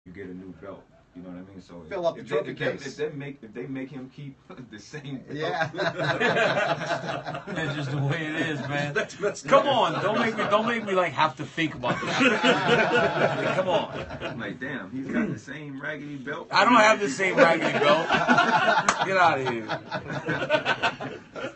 you get a new belt. You know what I mean? So Fill up the trophy case. If they make him keep the same belt. Yeah. That's just the way it is, man. Come on, don't make me like have to think about this. Like, come on. I'm like, damn, he's got the same raggedy belt. I don't have the same raggedy belt. Get out of here.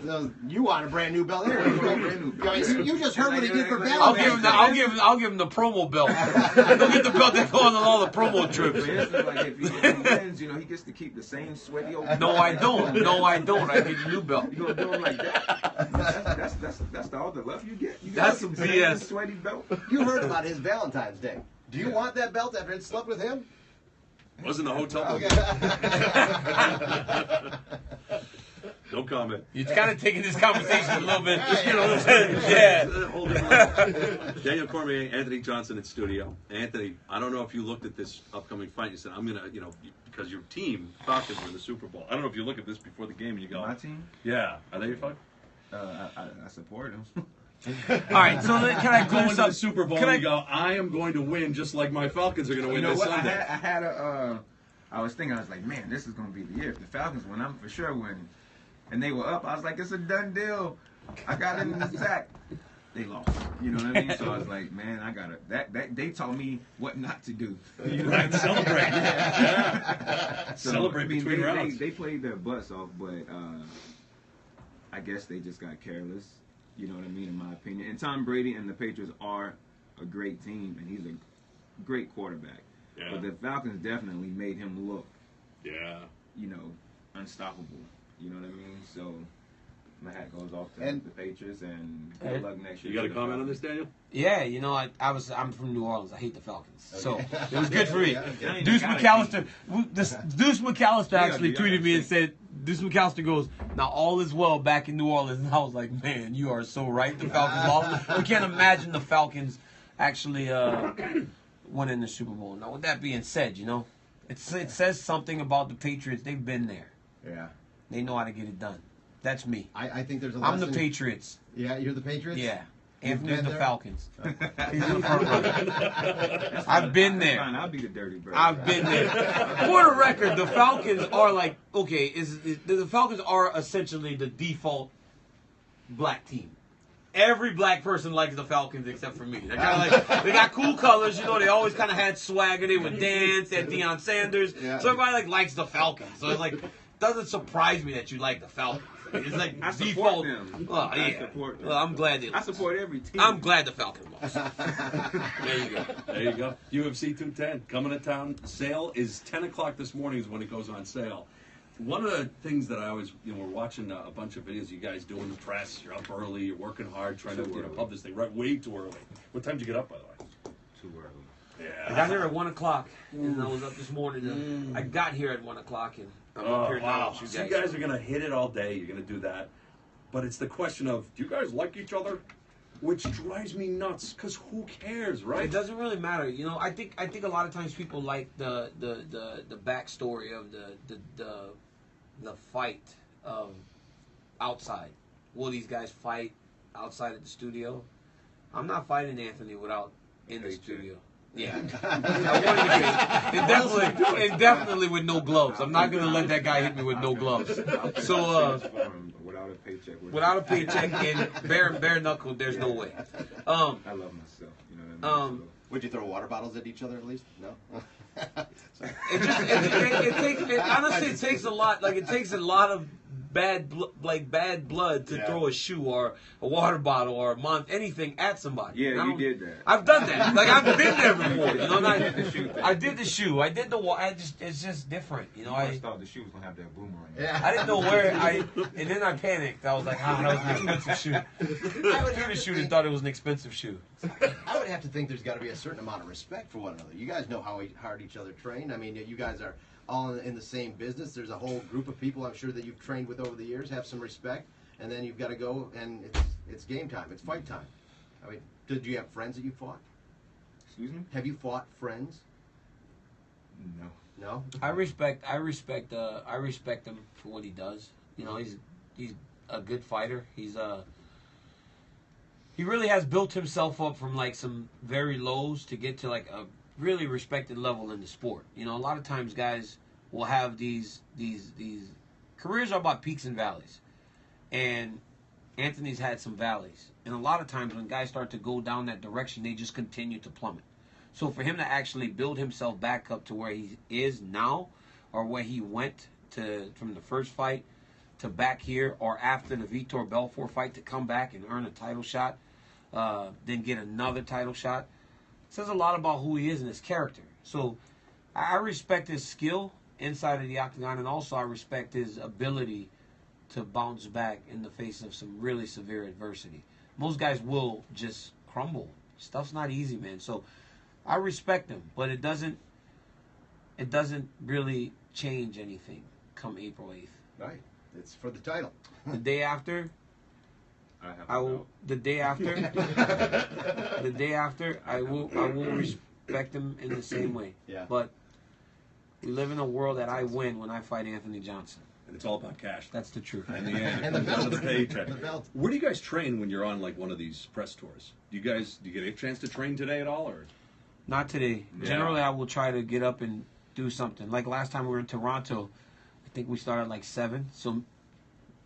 No, you want a brand new belt anyway. You just heard what he did for Valentine's. I'll give him the promo belt. He'll get the belt that goes on all the promo trips. Like if he wins, you know, he gets to keep the same sweaty old belt. No, I don't. I get a new belt. You gonna do him like that? That's all the love you get. You That's some BS. Sweaty belt. You heard about his Valentine's Day. Do you want that belt after it slept with him? Wasn't the hotel. Okay. No comment. You're kind of taking this conversation a little bit. Yeah. Daniel Cormier, Anthony Johnson in studio. Anthony, I don't know if you looked at this upcoming fight. You said, I'm going to, because your team, Falcons, were in the Super Bowl. I don't know if you look at this before the game and you go, My team? Yeah. Are they your fight? I support him. All right, so then can I go into up the Super Bowl and you go, I am going to win just like my Falcons are going to win this Sunday. I was thinking, I was like, man, this is going to be the year. If the Falcons win, I'm for sure winning. And they were up. I was like, it's a done deal. I got it in the sack. They lost. You know what I mean? So I was like, man, I got it. They taught me what not to do. You know, celebrate. Yeah. So, Celebrate between rounds. They played their butts off, but I guess they just got careless. You know what I mean, in my opinion. And Tom Brady and the Patriots are a great team, and he's a great quarterback. Yeah. But the Falcons definitely made him look, unstoppable. You know what I mean? So my hat goes off to the Patriots, and good luck next year. You got a comment on this, Daniel? Yeah, I'm from New Orleans. I hate the Falcons, so it was good for me. Okay. Deuce McAllister actually tweeted me and said, Deuce McAllister goes, now all is well back in New Orleans. And I was like, man, you are so right. The Falcons lost. We can't imagine the Falcons actually winning the Super Bowl. Now, with that being said, it says something about the Patriots. They've been there. Yeah. They know how to get it done. That's me. I think there's a I'm lesson. the Patriots. Yeah, you're the Patriots? Yeah. Anthony's the there? Falcons. He's the front runner. I've been there. Fine, I'll be the dirty bird. I've been there. For the record, the Falcons are like, the Falcons are essentially the default black team. Every black person likes the Falcons except for me. They're kind of like, they got cool colors, they always kind of had swagger. They would dance, they had Deion Sanders. Yeah. So everybody likes the Falcons. So it's like, doesn't surprise me that you like the Falcons. It's like I support default. them. Well, yeah. I support them. Well, I'm glad they I lost. support every team. I'm glad the Falcons lost. There you go. There you go. UFC 210 coming to town. Sale is 10 o'clock this morning is when it goes on sale. One of the things that I always, we're watching a bunch of videos you guys doing the press. You're up early. You're working hard, trying to pub this thing. Right, way too early. What time did you get up, by the way? Too early. Yeah. I got here at 1 o'clock, and I was up this morning. I got here at 1 o'clock, and I'm up here now. Wow. So you guys are going to hit it all day. You're going to do that. But it's the question of, do you guys like each other? Which drives me nuts, because who cares, right? It doesn't really matter. I think a lot of times people like the backstory of the fight of outside. Will these guys fight outside of the studio? I'm not fighting Anthony without in the studio. Yeah, and definitely with no gloves. I'm not gonna let that guy hit me with no gloves. So without a paycheck. Without a paycheck and bare knuckle, there's no way. I love myself. You know what I mean? Would you throw water bottles at each other at least? No. Honestly, it takes a lot. Like it takes a lot of bad blood to throw a shoe or a water bottle or anything at somebody. Yeah, you did that. I've done that. Like I've been there before. I did the shoe. I did the it's just different. I thought the shoe was gonna have that boomerang. Yeah. I didn't know where and then I panicked. I was like, that was an expensive shoe. I threw the shoe and thought it was an expensive shoe. I would have to think there's got to be a certain amount of respect for one another. You guys know how hard each other train. I mean, you guys are all in the same business. There's a whole group of people I'm sure that you've trained with over the years. Have some respect, and then you've got to go and it's game time. It's fight time. I mean, did you have friends that you fought? Excuse me? Have you fought friends? No. No. I respect him for what he does. He's a good fighter. He really has built himself up from like some very lows to get to like really respected level in the sport. You know, a lot of times guys will have these careers are about peaks and valleys, and Anthony's had some valleys. And a lot of times when guys start to go down that direction, they just continue to plummet. So for him to actually build himself back up to where he is now, or where he went to from the first fight to back here, or after the Vitor Belfort fight to come back and earn a title shot, then get another title shot, says a lot about who he is and his character. So I respect his skill inside of the octagon, and also I respect his ability to bounce back in the face of some really severe adversity. Most guys will just crumble. Stuff's not easy, man. So I respect him, but it doesn't really change anything come April 8th. Right. It's for the title. The day after, I will respect him in the same way. Yeah. But we live in a world that I win when I fight Anthony Johnson. And it's all about cash. That's the truth. In the end, And the belt. the paycheck. The belt. Where do you guys train when you're on like one of these press tours? Do you get a chance to train today at all, or? Not today. Yeah. Generally, I will try to get up and do something. Like last time we were in Toronto, I think we started at like 7. So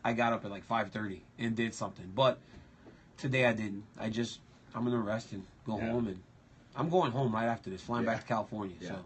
I got up at like 5:30 and did something. But today I didn't. I'm gonna rest and go home, and I'm going home right after this, flying back to California. Yeah. So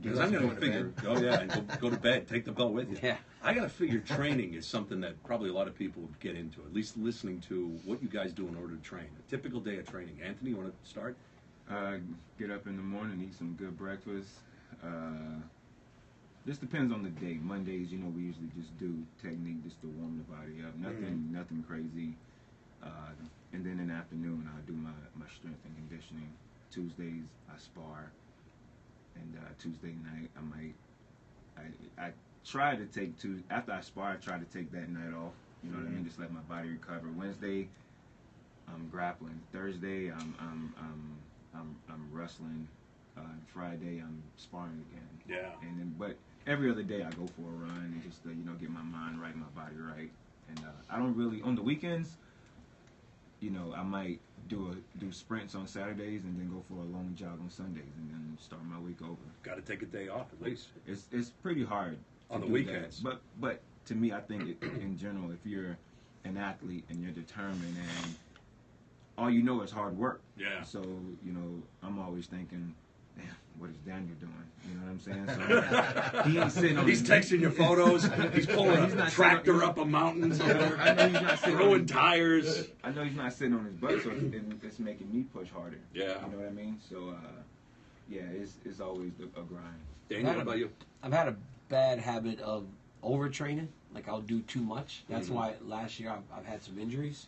Because I'm going to figure, and go to bed, take the belt with you. Yeah. I got to figure training is something that probably a lot of people would get into, at least listening to what you guys do in order to train. A typical day of training. Anthony, you want to start? Get up in the morning, eat some good breakfast. This depends on the day. Mondays, we usually just do technique just to warm the body up. Nothing crazy. And then in the afternoon, I do my strength and conditioning. Tuesdays, I spar. And Tuesday night, I try to take after I spar, I try to take that night off. You know what I mean? Just let my body recover. Wednesday, I'm grappling. Thursday, I'm wrestling. Friday, I'm sparring again. Yeah. And then, but every other day, I go for a run and just get my mind right, my body right. And I don't really on the weekends. I might do sprints on Saturdays and then go for a long jog on Sundays and then start my week over. Got to take a day off at least. It's pretty hard On the do weekends. that. But to me, I think in general, if you're an athlete and you're determined and all you know is hard work. Yeah. So I'm always thinking, damn, what is Daniel doing? You know what I'm saying? So he ain't sitting on. He's texting you photos. He's pulling He's a not tractor sitting- up a mountain somewhere. I know he's not sitting Throwing on, tires. I know he's not sitting on his butt, so it's making me push harder. Yeah. You know what I mean? So, it's always a grind. Daniel, how about you? I've had a bad habit of overtraining. Like I'll do too much. That's why last year I've had some injuries.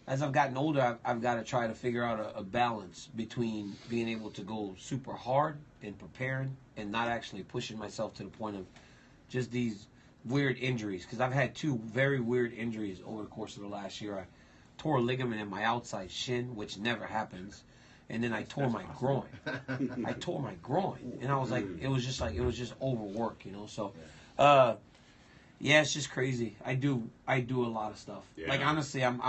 As I've gotten older, I've got to try to figure out a balance between being able to go super hard and preparing and not actually pushing myself to the point of just these weird injuries. Because I've had 2 very weird injuries over the course of the last year. I tore a ligament in my outside shin, which never happens. And then I tore my groin. I tore my groin. And I was like, it was just overwork, So, it's just crazy. I do a lot of stuff. Yeah. Like honestly, I'm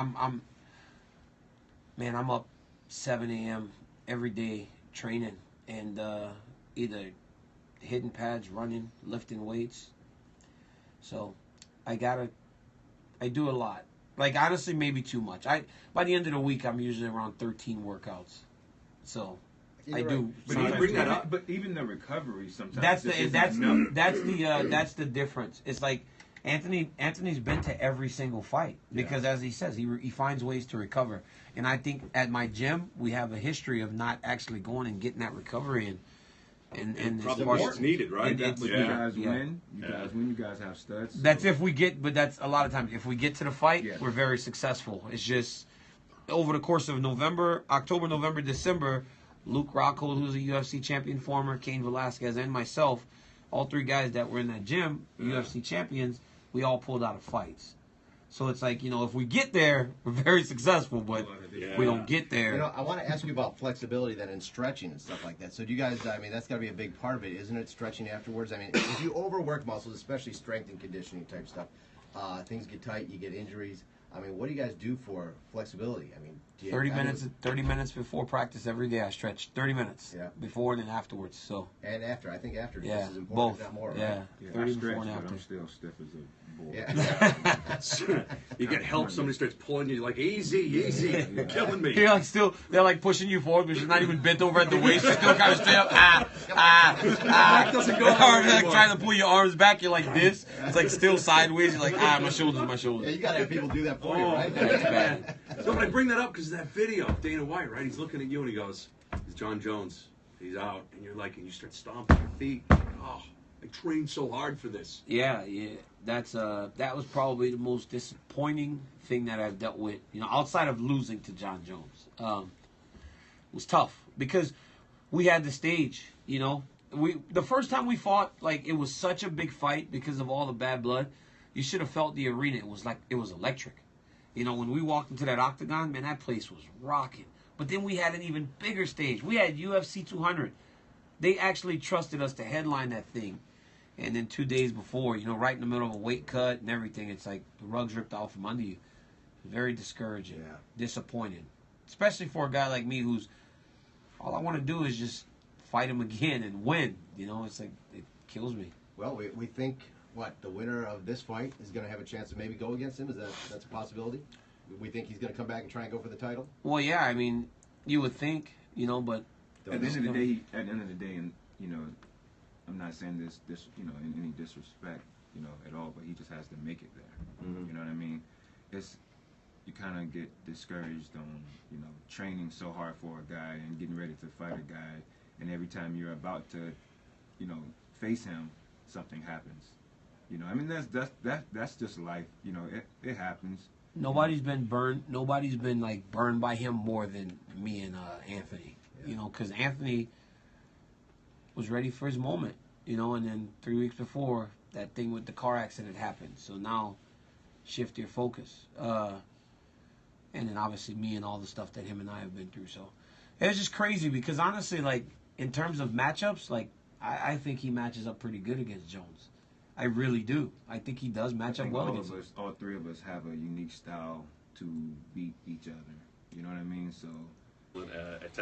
up 7 a.m. every day training and either hitting pads, running, lifting weights. So I do a lot. Like honestly, maybe too much. By the end of the week, I'm usually around 13 workouts. So I do. But you bring that up? But even the recovery sometimes. That's just isn't enough. that's the difference. It's like Anthony's been to every single fight because, as he says, he finds ways to recover. And I think at my gym we have a history of not actually going and getting that recovery in. And Probably as far more as- needed, right? It's- But Yeah. you guys Yeah. win. You guys have studs. That's if we get, but that's a lot of times. If we get to the fight, Yeah. we're very successful. It's just over the course of October, November, December, Luke Rockhold, who's a UFC champion former, Cain Velasquez, and myself, all 3 guys that were in that gym, UFC champions, we all pulled out of fights. So it's like, if we get there, we're very successful, but Yeah. we don't get there. I want to ask you about flexibility then and stretching and stuff like that. So do you guys, that's got to be a big part of it, isn't it? Stretching afterwards. If you overwork muscles, especially strength and conditioning type stuff, things get tight, you get injuries. I mean, what do you guys do for flexibility? I mean, do you, 30 minutes before practice every day. I stretch 30 minutes. Yeah. Before and then afterwards. So. And after, I think after Yeah, this is important, both. if not more. Yeah. Right? Yeah, 30 I stretch, before and but after. I'm still stiff as a board. Yeah. You get help. Somebody starts pulling you. You're like, easy, easy. You're killing me. You're like still, they're like pushing you forward, but you're not even bent over at the waist. You're still kind of straight up. Back doesn't go Or anywhere like anymore. trying to pull your arms back. You're like this. It's like still sideways. You're like, my shoulders, my Yeah, shoulders. you gotta have people do that for you, Oh, right? That's bad. So when I bring that up, because that video of Dana White, right? He's looking at you and he goes, "It's John Jones. He's out," and you're like, and you start stomping your feet. Oh, I trained so hard for this. Yeah. That's that was probably the most disappointing thing that I've dealt with. You know, outside of losing to John Jones, was tough because we had the stage. You know, the first time we fought, like it was such a big fight because of all the bad blood. You should have felt the arena. It was electric. You know, when we walked into that octagon, man, that place was rocking. But then we had an even bigger stage. We had UFC 200. They actually trusted us to headline that thing. And then 2 days before, you know, right in the middle of a weight cut and everything, it's like the rug's ripped out from under you. Very discouraging. Yeah. Disappointing. Especially for a guy like me who's, all I want to do is just fight him again and win. You know, it's like, it kills me. Well, we think, the winner of this fight is going to have a chance to maybe go against him? That's a possibility? We think he's going to come back and try and go for the title? Well, yeah, I mean, you would think, you know, but At the end of the day, and you know, I'm not saying this, you know, in any disrespect, you know, at all, but he just has to make it there. Mhm. You know what I mean? You kind of get discouraged on, you know, training so hard for a guy and getting ready to fight a guy, and every time you're about to, you know, face him, something happens. You know, I mean, that's just life. You know, it happens. nobody's been burned. Nobody's been like burned by him more than me and Anthony. Yeah. You know, because Anthony was ready for his moment. You know, and then 3 weeks before that thing with the car accident happened. So now, shift your focus. And then obviously me and all the stuff that him and I have been through. So it was just crazy because honestly, like in terms of matchups, like I think he matches up pretty good against Jones. I really do. I think he does match up well against him. All three of us have a unique style to beat each other. You know what I mean? So. At